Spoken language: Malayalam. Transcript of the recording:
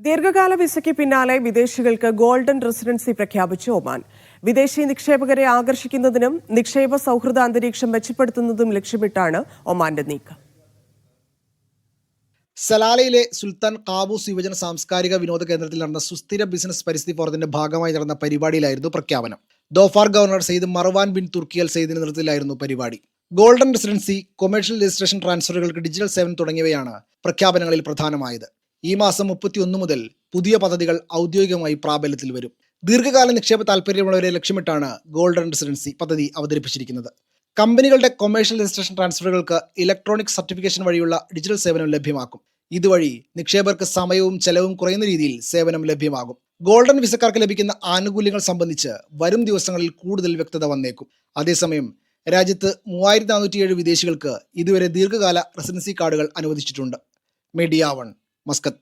ദീർഘകാല വിസയ്ക്ക് പിന്നാലെ വിദേശികൾക്ക് ഗോൾഡൻ റെസിഡൻസി പ്രഖ്യാപിച്ചു ഒമാൻ. വിദേശി നിക്ഷേപകരെ ആകർഷിക്കുന്നതിനും നിക്ഷേപ സൗഹൃദ അന്തരീക്ഷം മെച്ചപ്പെടുത്തുന്നതും ലക്ഷ്യമിട്ടാണ് ഒമാന്റെ നീക്കം. സലാലയിലെ സുൽത്താൻ കാബൂസ് യുവജന സാംസ്കാരിക വിനോദ കേന്ദ്രത്തിൽ നടന്ന സുസ്ഥിര ബിസിനസ് പരിസ്ഥിതി ഫോറത്തിന്റെ ഭാഗമായി നടന്ന പരിപാടിയിലായിരുന്നു പ്രഖ്യാപനം. Dhofar governor Sayyid Marwan bin Turki al സെയ്ദിന്റെ നേതൃത്വത്തിലായിരുന്നു പരിപാടി. ഗോൾഡൻ റെസിഡൻസി, കൊമേഴ്ഷ്യൽ രജിസ്ട്രേഷൻ ട്രാൻസ്ഫറുകൾക്ക് ഡിജിറ്റൽ സേവനം തുടങ്ങിയവയാണ് പ്രഖ്യാപനങ്ങളിൽ പ്രധാനമായത്. ഈ മാസം 31 മുതൽ പുതിയ പദ്ധതികൾ ഔദ്യോഗികമായി പ്രാബല്യത്തിൽ വരും. ദീർഘകാല നിക്ഷേപ താൽപ്പര്യമുള്ളവരെ ലക്ഷ്യമിട്ടാണ് ഗോൾഡൻ റെസിഡൻസി പദ്ധതി അവതരിപ്പിച്ചിരിക്കുന്നത്. കമ്പനികളുടെ കൊമേഴ്ഷ്യൽ രജിസ്ട്രേഷൻ ട്രാൻസ്ഫറുകൾക്ക് ഇലക്ട്രോണിക് സർട്ടിഫിക്കേഷൻ വഴിയുള്ള ഡിജിറ്റൽ സേവനം ലഭ്യമാക്കും. ഇതുവഴി നിക്ഷേപകർക്ക് സമയവും ചെലവും കുറയുന്ന രീതിയിൽ സേവനം ലഭ്യമാകും. ഗോൾഡൻ വിസക്കാർക്ക് ലഭിക്കുന്ന ആനുകൂല്യങ്ങൾ സംബന്ധിച്ച് വരും ദിവസങ്ങളിൽ കൂടുതൽ വ്യക്തത വന്നേക്കും. അതേസമയം രാജ്യത്ത് 3407 വിദേശികൾക്ക് ഇതുവരെ ദീർഘകാല റെസിഡൻസി കാർഡുകൾ അനുവദിച്ചിട്ടുണ്ട്. Media 1, Muscat.